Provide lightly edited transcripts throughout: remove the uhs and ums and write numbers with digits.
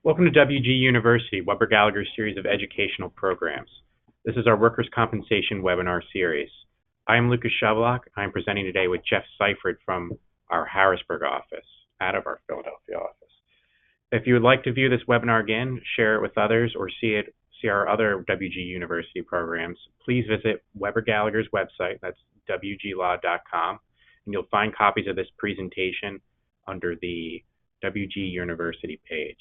Welcome to WG University, Weber Gallagher's series of educational programs. This is our workers' compensation webinar series. I am Lucas Shovelock. I am presenting today with Jeff Seifert from our Harrisburg office, out of our Philadelphia office. If you would like to view this webinar again, share it with others, or see our other WG University programs, please visit Weber Gallagher's website, that's wglaw.com, and you'll find copies of this presentation under the WG University page.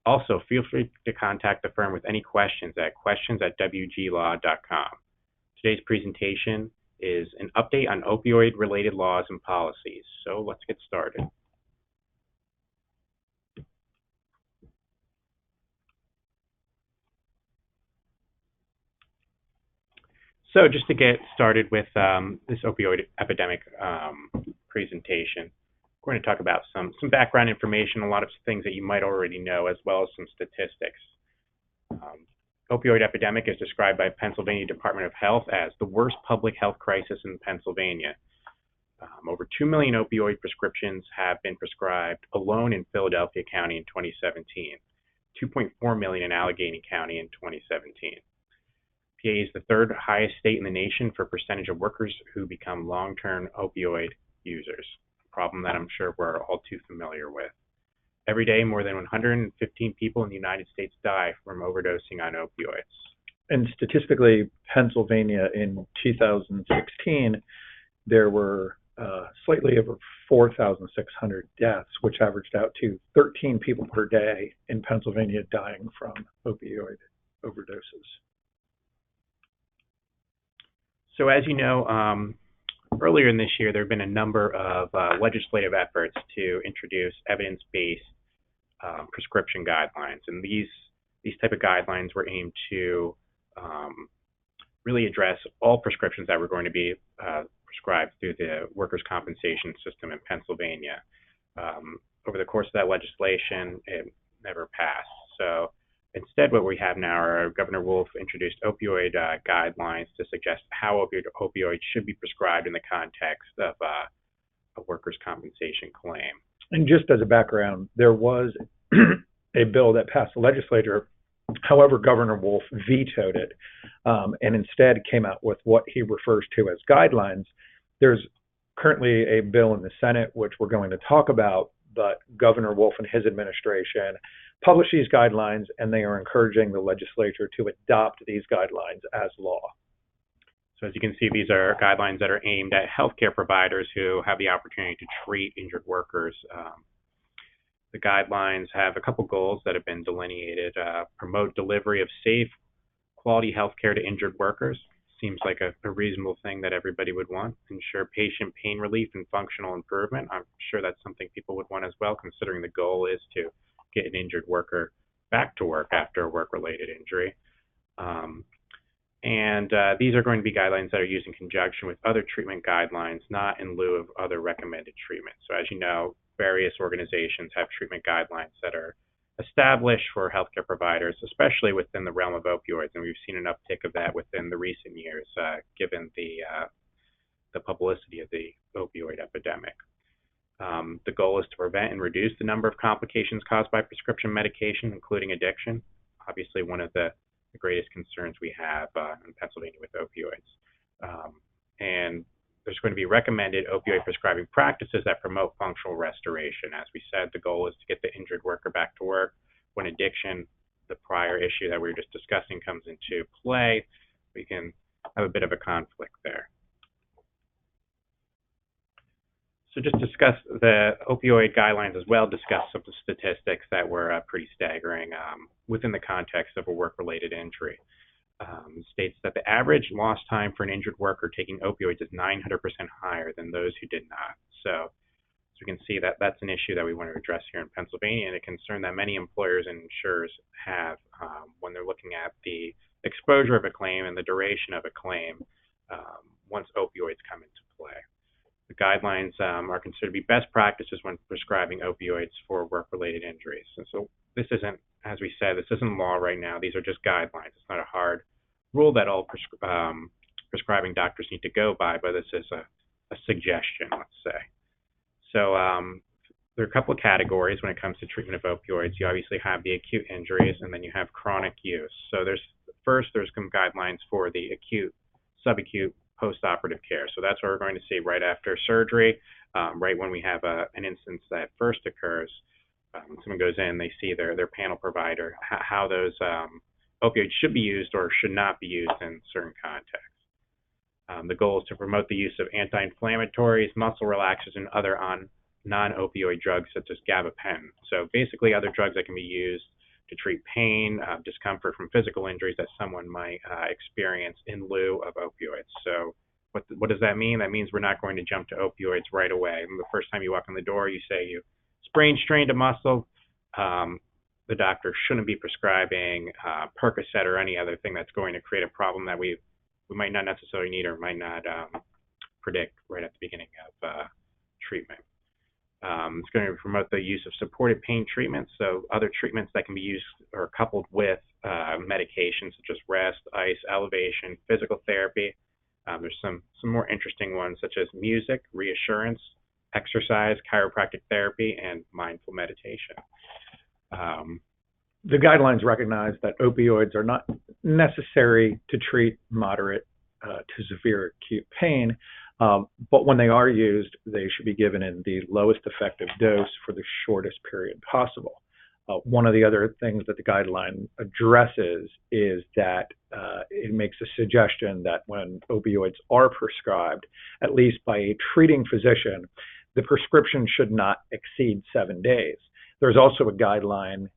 Also, feel free to contact the firm with any questions at questions@wglaw.com. Today's presentation is an update on opioid-related laws and policies. So let's get started. So just to get started with this opioid epidemic presentation, we're going to talk about some background information, a lot of things that you might already know, as well as some statistics. Opioid epidemic is described by Pennsylvania Department of Health as the worst public health crisis in Pennsylvania. Over 2 million opioid prescriptions have been prescribed alone in Philadelphia County in 2017, 2.4 million in Allegheny County in 2017. PA is the third highest state in the nation for percentage of workers who become long-term opioid users. Problem that I'm sure we're all too familiar with. Every day, more than 115 people in the United States die from overdosing on opioids. And statistically, Pennsylvania in 2016, there were slightly over 4,600 deaths, which averaged out to 13 people per day in Pennsylvania dying from opioid overdoses. So as you know, earlier in this year, there have been a number of legislative efforts to introduce evidence-based prescription guidelines, and these type of guidelines were aimed to really address all prescriptions that were going to be prescribed through the workers' compensation system in Pennsylvania. Over the course of that legislation, it never passed. So instead, what we have now are Governor Wolf introduced opioid guidelines to suggest how opioids should be prescribed in the context of a workers' compensation claim. And just as a background, there was a bill that passed the legislature. However, Governor Wolf vetoed it and instead came out with what he refers to as guidelines. There's currently a bill in the Senate, which we're going to talk about, but Governor Wolf and his administration publish these guidelines, and they are encouraging the legislature to adopt these guidelines as law. So as you can see, these are guidelines that are aimed at healthcare providers who have the opportunity to treat injured workers. The guidelines have a couple goals that have been delineated. Promote delivery of safe, quality healthcare to injured workers. Seems like a reasonable thing that everybody would want. Ensure patient pain relief and functional improvement. I'm sure that's something people would want as well, considering the goal is to get an injured worker back to work after a work-related injury. These are going to be guidelines that are used in conjunction with other treatment guidelines, not in lieu of other recommended treatments. So as you know, various organizations have treatment guidelines that are established for healthcare providers, especially within the realm of opioids, and we've seen an uptick of that within the recent years, given the publicity of the opioid epidemic. The goal is to prevent and reduce the number of complications caused by prescription medication, including addiction. Obviously, one of the greatest concerns we have in Pennsylvania with opioids. And there's going to be recommended opioid prescribing practices that promote functional restoration. As we said, the goal is to get the injured worker back to work. When addiction, the prior issue that we were just discussing, comes into play, we can have a bit of a conflict there. So just discuss the opioid guidelines as well, discuss some of the statistics that were pretty staggering within the context of a work-related injury. States that the average lost time for an injured worker taking opioids is 900% higher than those who did not. So as we can see, that's an issue that we want to address here in Pennsylvania, and a concern that many employers and insurers have when they're looking at the exposure of a claim and the duration of a claim once opioids come into play. The guidelines are considered to be best practices when prescribing opioids for work-related injuries. And so this isn't, as we said, this isn't law right now. These are just guidelines. It's not a hard rule that all prescribing doctors need to go by, but this is a suggestion, let's say. So there are a couple of categories when it comes to treatment of opioids. You obviously have the acute injuries, and then you have chronic use. So there's some guidelines for the acute, subacute, postoperative care. So that's what we're going to see right after surgery, right when we have an instance that first occurs. Someone goes in, they see their panel provider, how those opioids should be used or should not be used in certain contexts. The goal is to promote the use of anti-inflammatories, muscle relaxers, and other non-opioid drugs such as gabapentin. So basically other drugs that can be used to treat pain, discomfort from physical injuries that someone might experience in lieu of opioids. So what does that mean? That means we're not going to jump to opioids right away. The first time you walk in the door, you say you sprained, strained a muscle. The doctor shouldn't be prescribing Percocet or any other thing that's going to create a problem that we might not necessarily need or might not predict right at the beginning of treatment. It's going to promote the use of supported pain treatments, so other treatments that can be used or coupled with medications such as rest, ice, elevation, physical therapy. There's some more interesting ones such as music, reassurance, exercise, chiropractic therapy, and mindful meditation. The guidelines recognize that opioids are not necessary to treat moderate to severe acute pain, but when they are used, they should be given in the lowest effective dose for the shortest period possible. One of the other things that the guideline addresses is that it makes a suggestion that when opioids are prescribed, at least by a treating physician, the prescription should not exceed 7 days. There's also a guideline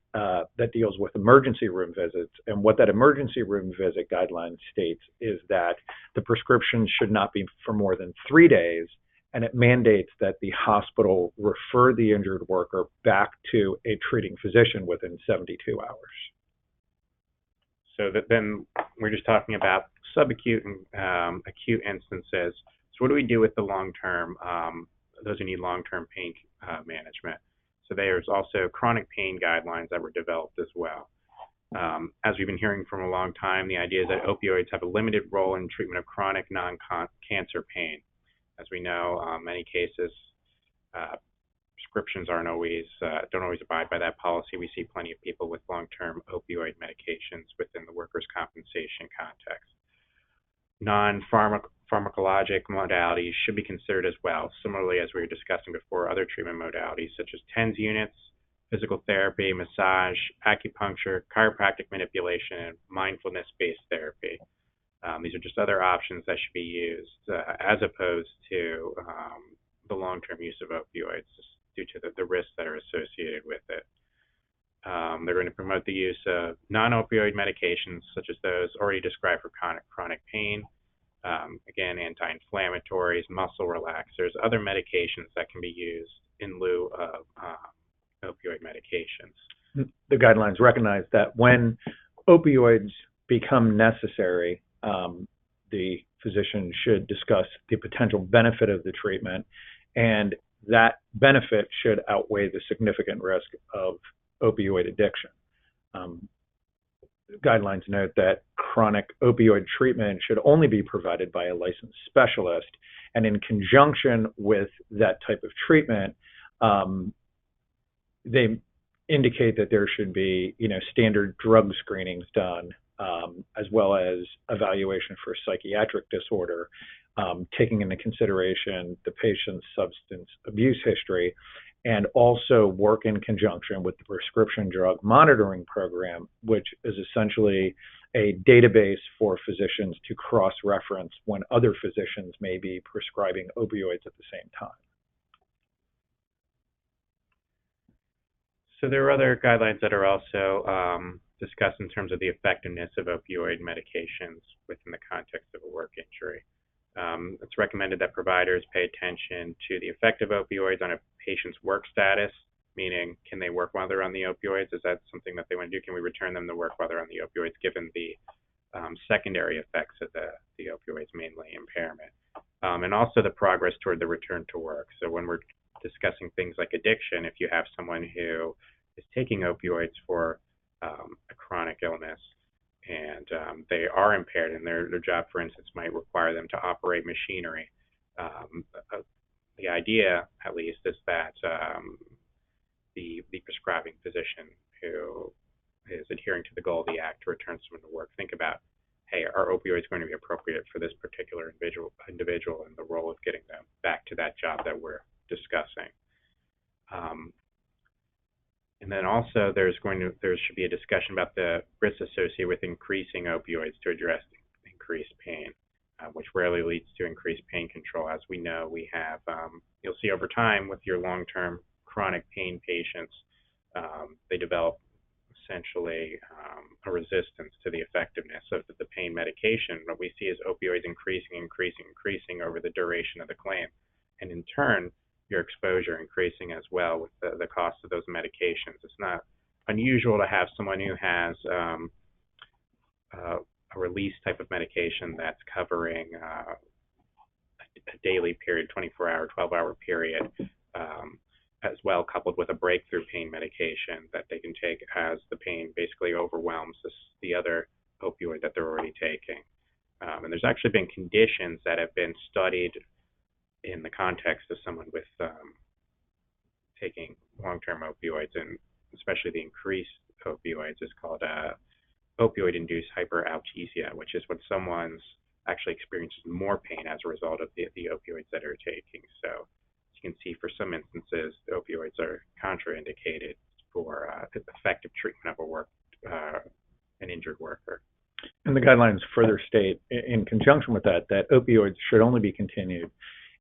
that deals with emergency room visits, and what that emergency room visit guideline states is that the prescription should not be for more than 3 days, and it mandates that the hospital refer the injured worker back to a treating physician within 72 hours. So then we're just talking about subacute and acute instances. So what do we do with the long-term, those who need long-term pain management? So there's also chronic pain guidelines that were developed as well. As we've been hearing from a long time, the idea is that opioids have a limited role in treatment of chronic non-cancer pain. As we know, many cases, prescriptions don't always abide by that policy. We see plenty of people with long-term opioid medications within the workers' compensation context. Non-pharmacologic modalities should be considered as well. Similarly, as we were discussing before, other treatment modalities such as TENS units, physical therapy, massage, acupuncture, chiropractic manipulation, and mindfulness-based therapy. These are just other options that should be used as opposed to the long-term use of opioids due to the risks that are associated with it. They're going to promote the use of non-opioid medications such as those already described for chronic pain. Again, anti-inflammatories, muscle relaxers, other medications that can be used in lieu of opioid medications. The guidelines recognize that when opioids become necessary, the physician should discuss the potential benefit of the treatment, and that benefit should outweigh the significant risk of opioid addiction. Guidelines note that chronic opioid treatment should only be provided by a licensed specialist, and in conjunction with that type of treatment, they indicate that there should be, standard drug screenings done, as well as evaluation for psychiatric disorder, taking into consideration the patient's substance abuse history, and also work in conjunction with the prescription drug monitoring program, which is essentially a database for physicians to cross-reference when other physicians may be prescribing opioids at the same time. So there are other guidelines that are also discussed in terms of the effectiveness of opioid medications within the context of a work injury. It's recommended that providers pay attention to the effect of opioids on a patient's work status, meaning can they work while they're on the opioids? Is that something that they want to do? Can we return them to work while they're on the opioids, given the secondary effects of the opioids, mainly impairment, and also the progress toward the return to work. So when we're discussing things like addiction, if you have someone who is taking opioids for a chronic illness, and they are impaired, and their job, for instance, might require them to operate machinery. The idea, at least, is that the prescribing physician who is adhering to the goal of the act to return someone to work, think about, hey, are opioids going to be appropriate for this particular individual and the role of getting them back to that job that we're discussing. And then also there should be a discussion about the risks associated with increasing opioids to address increased pain, which rarely leads to increased pain control. As we know, we have, you'll see over time with your long-term chronic pain patients, they develop essentially a resistance to the effectiveness of the pain medication. What we see is opioids increasing over the duration of the claim. And in turn, your exposure increasing as well with the cost of those medications. It's not unusual to have someone who has a release type of medication that's covering a daily period, 24-hour, 12-hour period, as well coupled with a breakthrough pain medication that they can take as the pain basically overwhelms the other opioid that they're already taking. And there's actually been conditions that have been studied in the context of someone with taking long-term opioids, and especially the increased opioids, is called opioid-induced hyperalgesia, which is when someone's actually experiences more pain as a result of the opioids that they're taking. So as you can see, for some instances, opioids are contraindicated for effective treatment of an injured worker. And the guidelines further state, in conjunction with that, that opioids should only be continued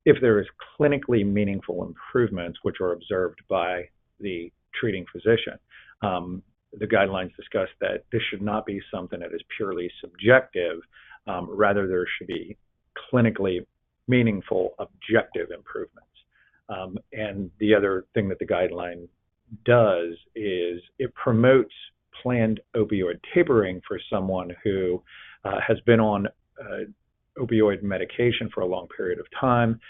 if there is clinically meaningful improvements which are observed by the treating physician. The guidelines discuss that this should not be something that is purely subjective. Rather, there should be clinically meaningful objective improvements. And the other thing that the guideline does is it promotes planned opioid tapering for someone who has been on opioid medication for a long period of time.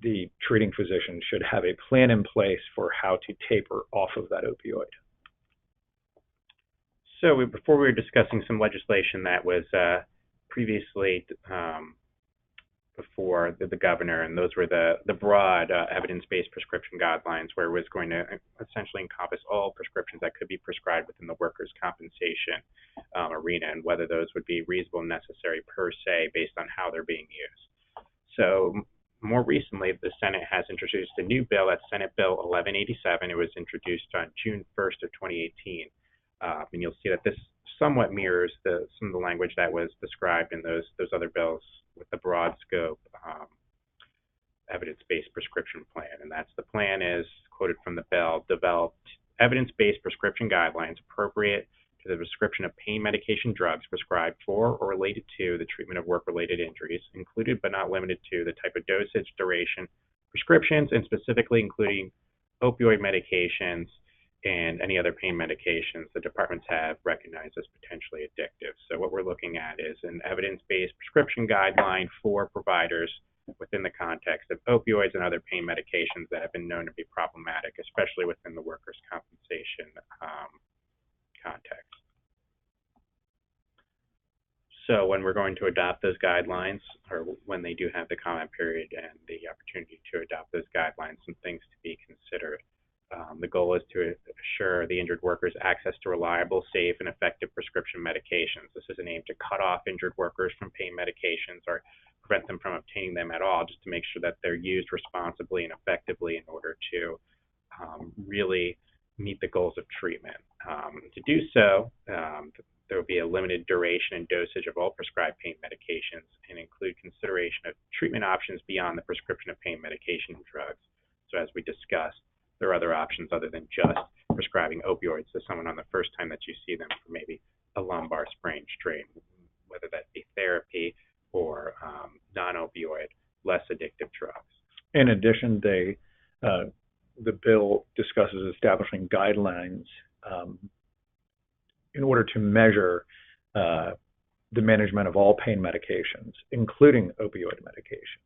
The treating physician should have a plan in place for how to taper off of that opioid. So before we were discussing some legislation that was previously before the governor, and those were the broad evidence-based prescription guidelines, where it was going to essentially encompass all prescriptions that could be prescribed within the workers' compensation arena, and whether those would be reasonable and necessary per se based on how they're being used. So more recently, the Senate has introduced a new bill, that's Senate Bill 1187. It was introduced on June 1st of 2018. And you'll see that this somewhat mirrors some of the language that was described in those other bills with the broad scope evidence-based prescription plan. And the plan is, quoted from the bill, developed evidence-based prescription guidelines appropriate to the prescription of pain medication drugs prescribed for or related to the treatment of work-related injuries, included but not limited to the type of dosage, duration, prescriptions, and specifically including opioid medications and any other pain medications the departments have recognized as potentially addictive. So what we're looking at is an evidence-based prescription guideline for providers within the context of opioids and other pain medications that have been known to be problematic, especially within the workers' compensation context. So when we're going to adopt those guidelines, or when they do have the comment period and the opportunity to adopt those guidelines, some things to be considered. The goal is to assure the injured workers access to reliable, safe, and effective prescription medications. This is an aim to cut off injured workers from pain medications or prevent them from obtaining them at all, just to make sure that they're used responsibly and effectively in order to really meet the goals of treatment. To do so, there will be a limited duration and dosage of all prescribed pain medications and include consideration of treatment options beyond the prescription of pain medication and drugs. So as we discussed, there are other options other than just prescribing opioids to someone on the first time that you see them for maybe a lumbar sprain strain, whether that be therapy or non-opioid, less addictive drugs. In addition, the bill discusses establishing guidelines in order to measure the management of all pain medications, including opioid medications.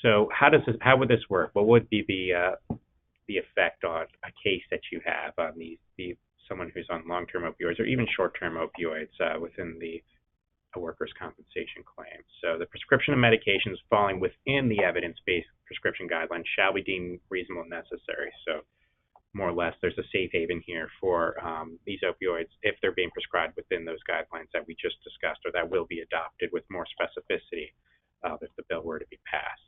So how would this work? What would be the effect on a case that you have on someone who's on long-term opioids or even short-term opioids within the a workers' compensation claim. So the prescription of medications falling within the evidence-based prescription guidelines shall be deemed reasonable and necessary. So more or less, there's a safe haven here for these opioids if they're being prescribed within those guidelines that we just discussed, or that will be adopted with more specificity if the bill were to be passed.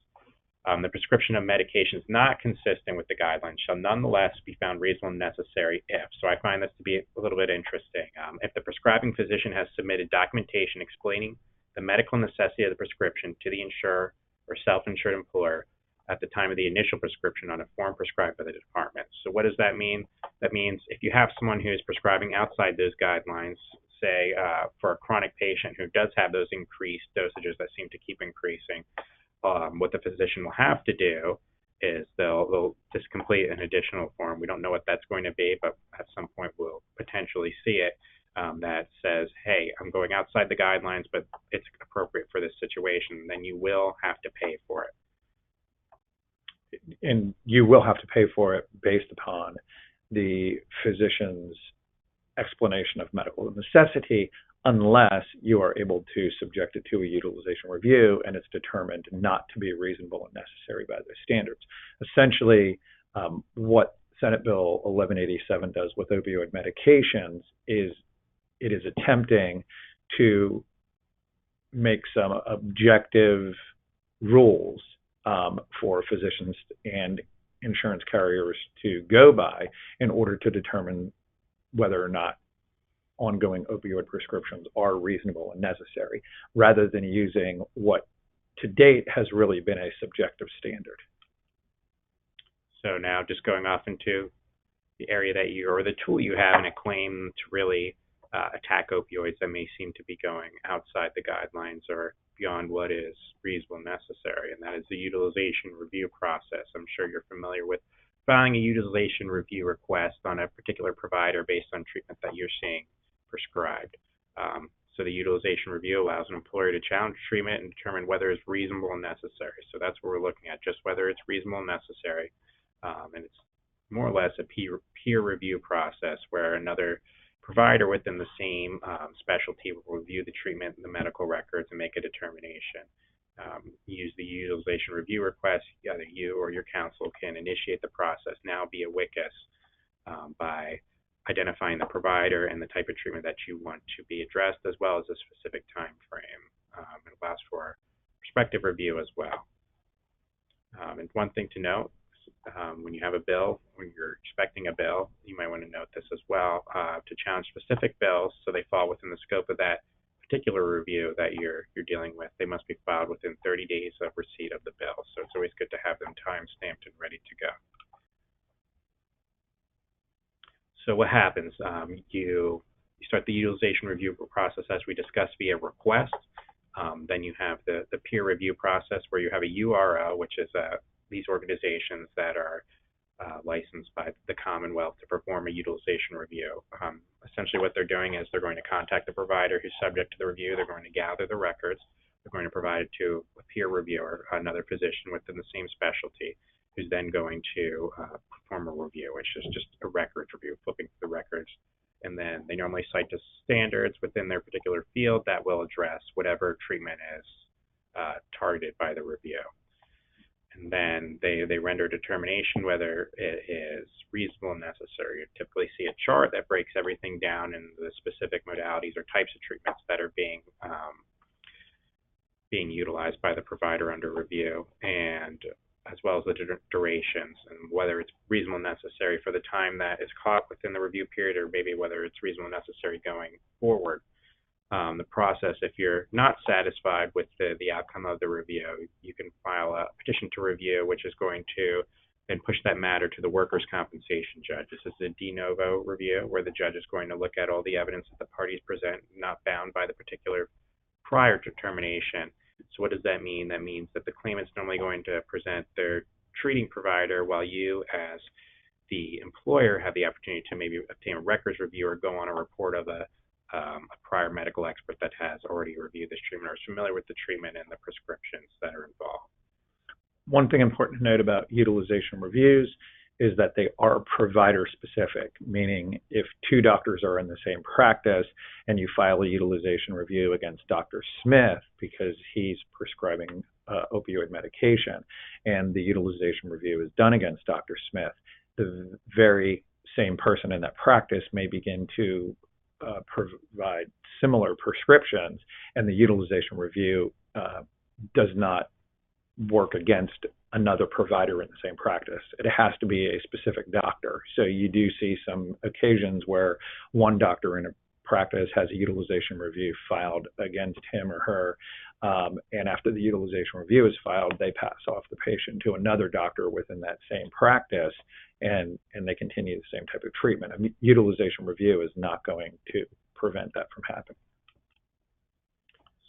The prescription of medications not consistent with the guidelines shall nonetheless be found reasonable and necessary if. So I find this to be a little bit interesting. If the prescribing physician has submitted documentation explaining the medical necessity of the prescription to the insurer or self-insured employer at the time of the initial prescription on a form prescribed by the department. So what does that mean? That means if you have someone who is prescribing outside those guidelines, say for a chronic patient who does have those increased dosages that seem to keep increasing, what the physician will have to do is they'll just complete an additional form. We don't know what that's going to be, but at some point we'll potentially see it that says, hey, I'm going outside the guidelines, but it's appropriate for this situation. Then you will have to pay for it. And you will have to pay for it based upon the physician's explanation of medical necessity, unless you are able to subject it to a utilization review and it's determined not to be reasonable and necessary by those standards. Essentially, what Senate Bill 1187 does with opioid medications is it is attempting to make some objective rules for physicians and insurance carriers to go by in order to determine whether or not ongoing opioid prescriptions are reasonable and necessary, rather than using what to date has really been a subjective standard. So now just going off into the area that you, or the tool you have in a claim to really attack opioids that may seem to be going outside the guidelines or beyond what is reasonable and necessary, and that is the utilization review process. I'm sure you're familiar with filing a utilization review request on a particular provider based on treatment that you're seeing prescribed. So the utilization review allows an employer to challenge treatment and determine whether it's reasonable and necessary. So that's what we're looking at, just whether it's reasonable and necessary. And it's more or less a peer review process where another provider within the same specialty will review the treatment and the medical records and make a determination. Use the utilization review request. Either you or your counsel can initiate the process now via WICAS by identifying the provider and the type of treatment that you want to be addressed, as well as a specific time frame. It allows for prospective review as well. And one thing to note, when you have a bill, when you're expecting a bill, you might want to note this as well, to challenge specific bills so they fall within the scope of that particular review that you're dealing with. They must be filed within 30 days of receipt of the bill. So it's always good to have them time-stamped and ready to go. So what happens? You start the utilization review process as we discussed via request. Then you have the peer review process where you have a URO, which is these organizations that are licensed by the Commonwealth to perform a utilization review. Essentially what they're doing is they're going to contact the provider who's subject to the review. They're going to gather the records. They're going to provide it to a peer reviewer, another physician within the same specialty, who's then going to perform a review, which is just a records review, flipping through the records. And then they normally cite to standards within their particular field that will address whatever treatment is targeted by the review. And then they render a determination whether it is reasonable and necessary. You typically see a chart that breaks everything down in the specific modalities or types of treatments that are being utilized by the provider under review, and as well as the durations and whether it's reasonable and necessary for the time that is caught within the review period, or maybe whether it's reasonable and necessary going forward. The process, if you're not satisfied with the outcome of the review, you can file a petition to review, which is going to then push that matter to the workers' compensation judge. This is a de novo review where the judge is going to look at all the evidence that the parties present, not bound by the particular prior determination. So what does that mean? That means that the claimant's normally going to present their treating provider, while you as the employer have the opportunity to maybe obtain a records review or go on a report of a prior medical expert that has already reviewed this treatment or is familiar with the treatment and the prescriptions that are involved. One thing important to note about utilization reviews is that they are provider specific, meaning if two doctors are in the same practice and you file a utilization review against Dr. Smith because he's prescribing opioid medication, and the utilization review is done against Dr. Smith, the very same person in that practice may begin to provide similar prescriptions, and the utilization review does not work against another provider in the same practice. It has to be a specific doctor. So you do see some occasions where one doctor in a practice has a utilization review filed against him or her, and after the utilization review is filed, they pass off the patient to another doctor within that same practice, and they continue the same type of treatment. A utilization review is not going to prevent that from happening.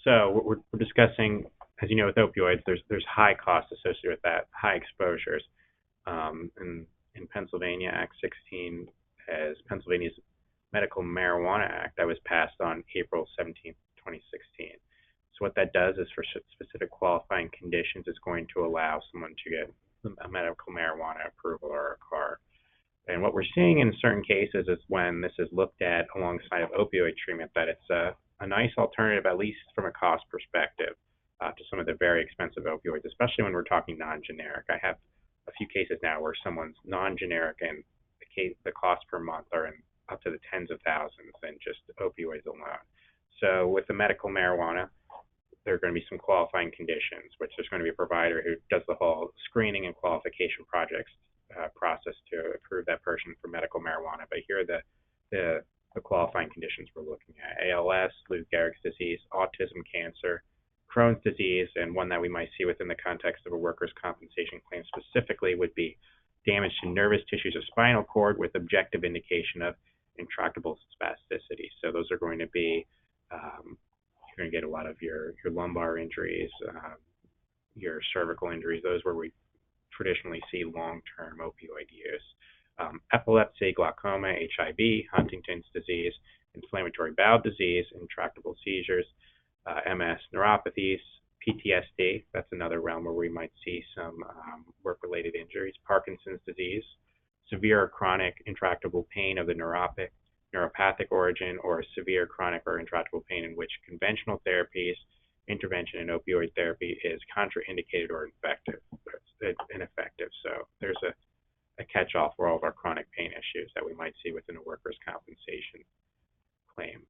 So we're discussing, as you know, with opioids, there's high costs associated with that, high exposures. In Pennsylvania, Act 16 has Pennsylvania's Medical Marijuana Act that was passed on April 17, 2016. So what that does is for specific qualifying conditions, it's going to allow someone to get a medical marijuana approval or a card. And what we're seeing in certain cases is when this is looked at alongside of opioid treatment, that it's a nice alternative, at least from a cost perspective, to some of the very expensive opioids, especially when we're talking non-generic. I have a few cases now where someone's non-generic and the cost per month are in up to the tens of thousands in just opioids alone. So with the medical marijuana, there are going to be some qualifying conditions, which there's going to be a provider who does the whole screening and qualification process to approve that person for medical marijuana. But here are the qualifying conditions we're looking at: ALS, Lou Gehrig's disease, autism, cancer, Crohn's disease, and one that we might see within the context of a workers' compensation claim specifically would be damage to nervous tissues or spinal cord with objective indication of intractable spasticity. So those are going to be, you're going to get a lot of your lumbar injuries, your cervical injuries, those where we traditionally see long-term opioid use. Epilepsy, glaucoma, HIV, Huntington's disease, inflammatory bowel disease, intractable seizures, MS, neuropathies, PTSD, that's another realm where we might see some work-related injuries, Parkinson's disease, severe or chronic intractable pain of the neuropathic origin, or severe chronic or intractable pain in which conventional therapies, intervention in opioid therapy is contraindicated or ineffective. So there's a catch-all for all of our chronic pain issues that we might see within a workers' compensation claim.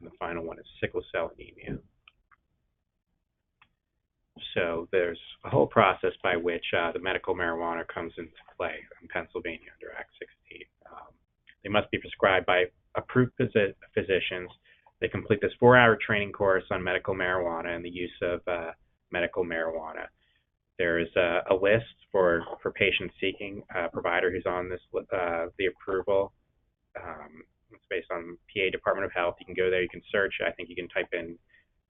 And the final one is sickle cell anemia. So there's a whole process by which the medical marijuana comes into play in Pennsylvania under Act 16. They must be prescribed by approved physicians. They complete this 4-hour training course on medical marijuana and the use of medical marijuana. There is a list for patients seeking a provider who's on this the approval. It's based on PA Department of Health. You can go there, you can search. I think you can type in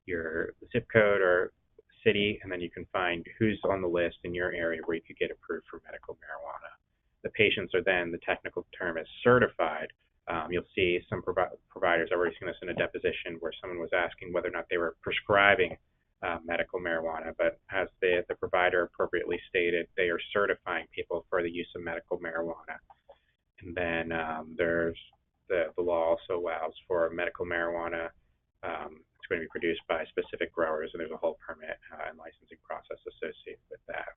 your zip code or city, and then you can find who's on the list in your area where you could get approved for medical marijuana. The patients are then, the technical term is certified. You'll see some providers, I've already seen this in a deposition where someone was asking whether or not they were prescribing medical marijuana, but as the provider appropriately stated, they are certifying people for the use of medical marijuana. And then there's the law also allows for medical marijuana. It's going to be produced by specific growers, and there's a whole permit and licensing process associated with that.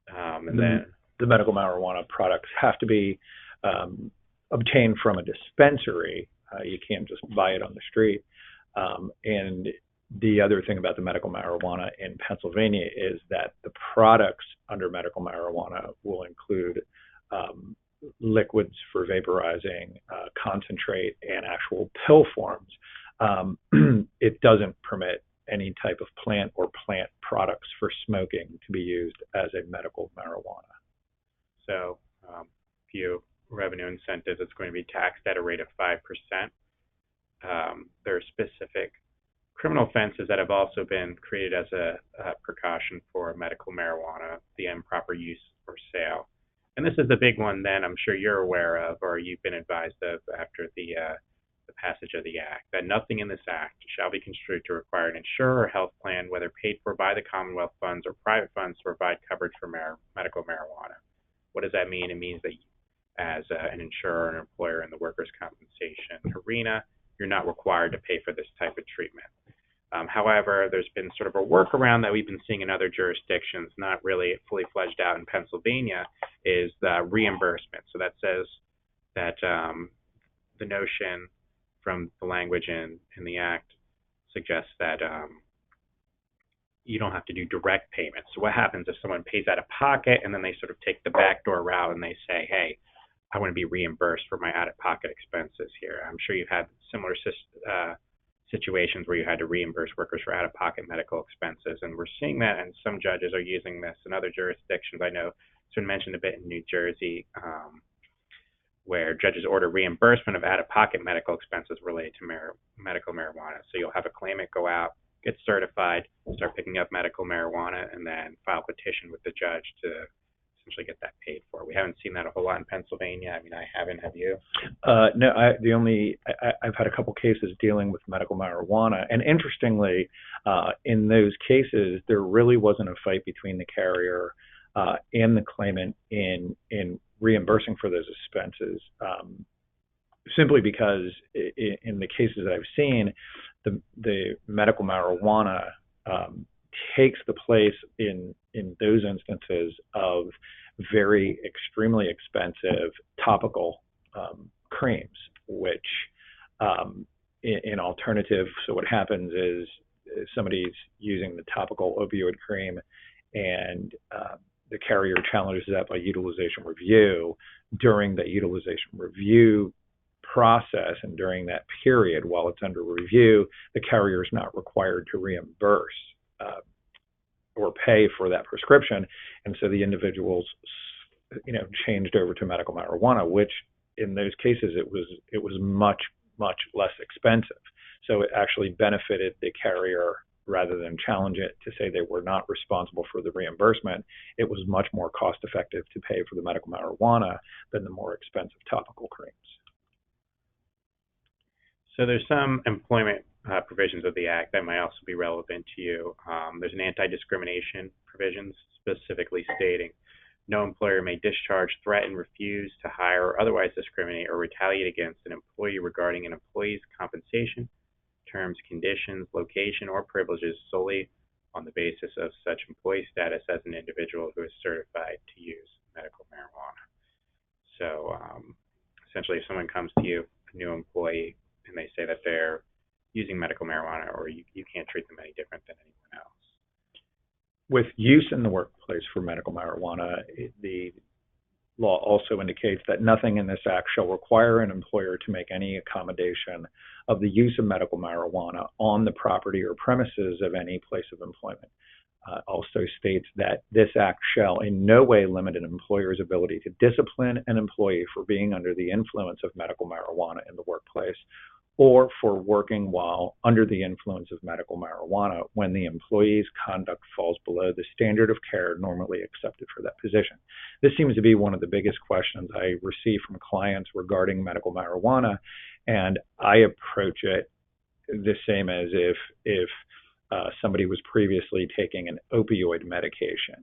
And then the medical marijuana products have to be obtained from a dispensary. You can't just buy it on the street. And the other thing about the medical marijuana in Pennsylvania is that the products under medical marijuana will include liquids for vaporizing, concentrate, and actual pill forms. It doesn't permit any type of plant or plant products for smoking to be used as a medical marijuana. So few revenue incentives, it's going to be taxed at a rate of 5%. There are specific criminal offenses that have also been created as a precaution for medical marijuana, the improper use or sale. And this is the big one then I'm sure you're aware of, or you've been advised of after the passage of the Act, that nothing in this Act shall be construed to require an insurer or health plan, whether paid for by the Commonwealth funds or private funds, to provide coverage for medical marijuana, What does that mean? It means that as an insurer or an employer in the workers' compensation arena, you're not required to pay for this type of treatment. However, there's been sort of a workaround that we've been seeing in other jurisdictions, not really fully fledged out in Pennsylvania, is the reimbursement. So that says that the notion from the language in the Act suggests that you don't have to do direct payments. So what happens if someone pays out of pocket and then they sort of take the backdoor route and they say, hey, I want to be reimbursed for my out-of-pocket expenses here. I'm sure you've had similar situations where you had to reimburse workers for out-of-pocket medical expenses, and we're seeing that, and some judges are using this in other jurisdictions. I know it's been mentioned a bit in New Jersey, where judges order reimbursement of out-of-pocket medical expenses related to medical marijuana. So you'll have a claimant go out, get certified, start picking up medical marijuana, and then file a petition with the judge to essentially get that paid for. We haven't seen that a whole lot in Pennsylvania. I mean, I haven't. Have you? No, I've had a couple cases dealing with medical marijuana, and interestingly, in those cases, there really wasn't a fight between the carrier and the claimant in reimbursing for those expenses, simply because in the cases that I've seen, the medical marijuana takes the place in those instances of very extremely expensive topical creams, which in alternative, so what happens is somebody's using the topical opioid cream and the carrier challenges that by utilization review. During the utilization review process and during that period while it's under review, the carrier is not required to reimburse or pay for that prescription, and so the individuals, changed over to medical marijuana, which in those cases it was much less expensive. So it actually benefited the carrier rather than challenge it to say they were not responsible for the reimbursement. It was much more cost effective to pay for the medical marijuana than the more expensive topical creams. So there's some employment provisions of the Act that might also be relevant to you. There's an anti-discrimination provision specifically stating no employer may discharge, threaten, refuse to hire, or otherwise discriminate or retaliate against an employee regarding an employee's compensation, terms, conditions, location, or privileges solely on the basis of such employee status as an individual who is certified to use medical marijuana. So essentially, if someone comes to you, a new employee, and they say that they're using medical marijuana, or you can't treat them any different than anyone else. With use in the workplace for medical marijuana, the law also indicates that nothing in this Act shall require an employer to make any accommodation of the use of medical marijuana on the property or premises of any place of employment. Also states that this Act shall in no way limit an employer's ability to discipline an employee for being under the influence of medical marijuana in the workplace, or for working while under the influence of medical marijuana when the employee's conduct falls below the standard of care normally accepted for that position. This seems to be one of the biggest questions I receive from clients regarding medical marijuana, and I approach it the same as if somebody was previously taking an opioid medication.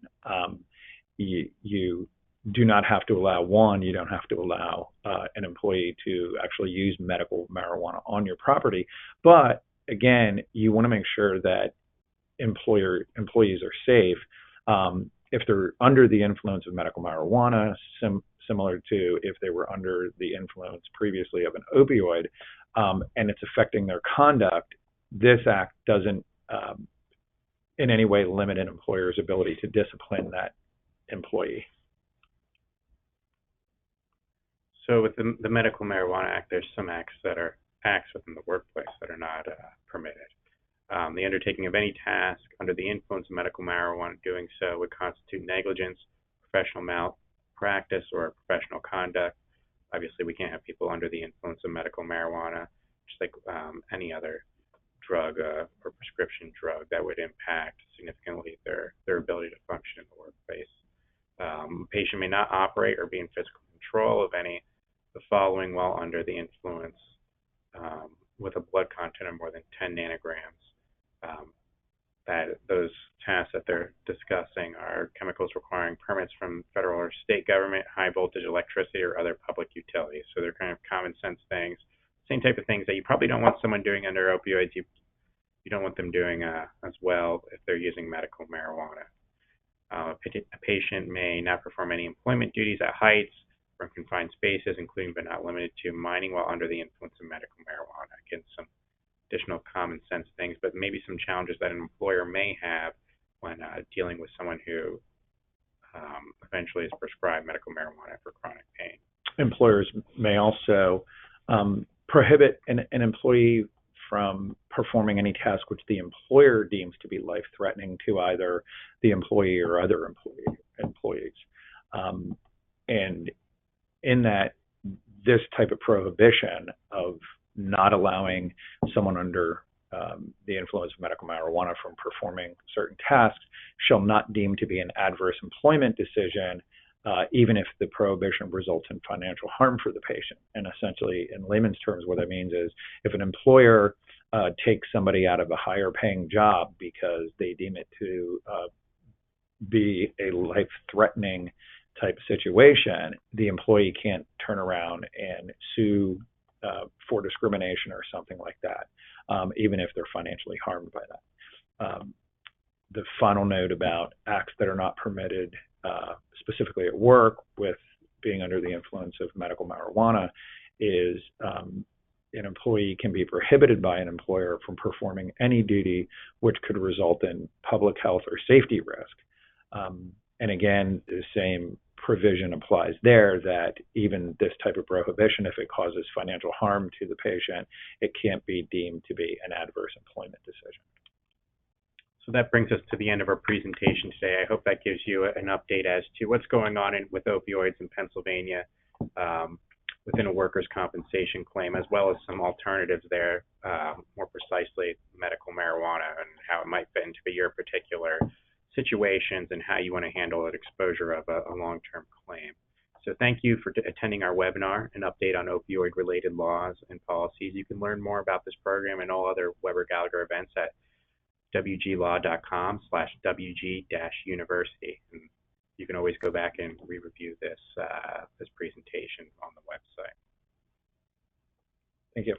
You do not have to allow you don't have to allow an employee to actually use medical marijuana on your property. But again, you want to make sure that employees are safe. If they're under the influence of medical marijuana, similar to if they were under the influence previously of an opioid, and it's affecting their conduct, this Act doesn't in any way limit an employer's ability to discipline that employee. So with the Medical Marijuana Act, there's some acts within the workplace that are not permitted. The undertaking of any task under the influence of medical marijuana, doing so would constitute negligence, professional malpractice, or professional conduct. Obviously, we can't have people under the influence of medical marijuana, just like any other drug or prescription drug that would impact significantly their ability to function in the workplace. A patient may not operate or be in physical control of any of the following while under the influence with a blood content of more than 10 nanograms. That those tasks that they're discussing are chemicals requiring permits from federal or state government, high voltage electricity, or other public utilities. So they're kind of common sense things, same type of things that you probably don't want someone doing under opioids. You don't want them doing as well if they're using medical marijuana. A patient may not perform any employment duties at heights or in confined spaces, including but not limited to mining while under the influence of medical marijuana. Again, some additional common sense things, but maybe some challenges that an employer may have when dealing with someone who eventually is prescribed medical marijuana for chronic pain. Employers may also prohibit an employee from performing any task which the employer deems to be life-threatening to either the employee or other employees. And in that, this type of prohibition of not allowing someone under the influence of medical marijuana from performing certain tasks shall not deem to be an adverse employment decision, even if the prohibition results in financial harm for the patient. And essentially, in layman's terms, what that means is if an employer takes somebody out of a higher paying job because they deem it to be a life-threatening type situation, the employee can't turn around and sue for discrimination or something like that, even if they're financially harmed by that. The final note about acts that are not permitted, specifically at work with being under the influence of medical marijuana, is an employee can be prohibited by an employer from performing any duty which could result in public health or safety risk. And again, the same provision applies there, that even this type of prohibition, if it causes financial harm to the patient, it can't be deemed to be an adverse employment decision. So that brings us to the end of our presentation today. I hope that gives you an update as to what's going on with opioids in Pennsylvania within a workers' compensation claim, as well as some alternatives there, more precisely medical marijuana and how it might fit into your particular situations and how you want to handle an exposure of a long-term claim. So thank you for attending our webinar, an update on opioid-related laws and policies. You can learn more about this program and all other Weber Gallagher events at wglaw.com/wg-university. And you can always go back and re-review this presentation on the website. Thank you.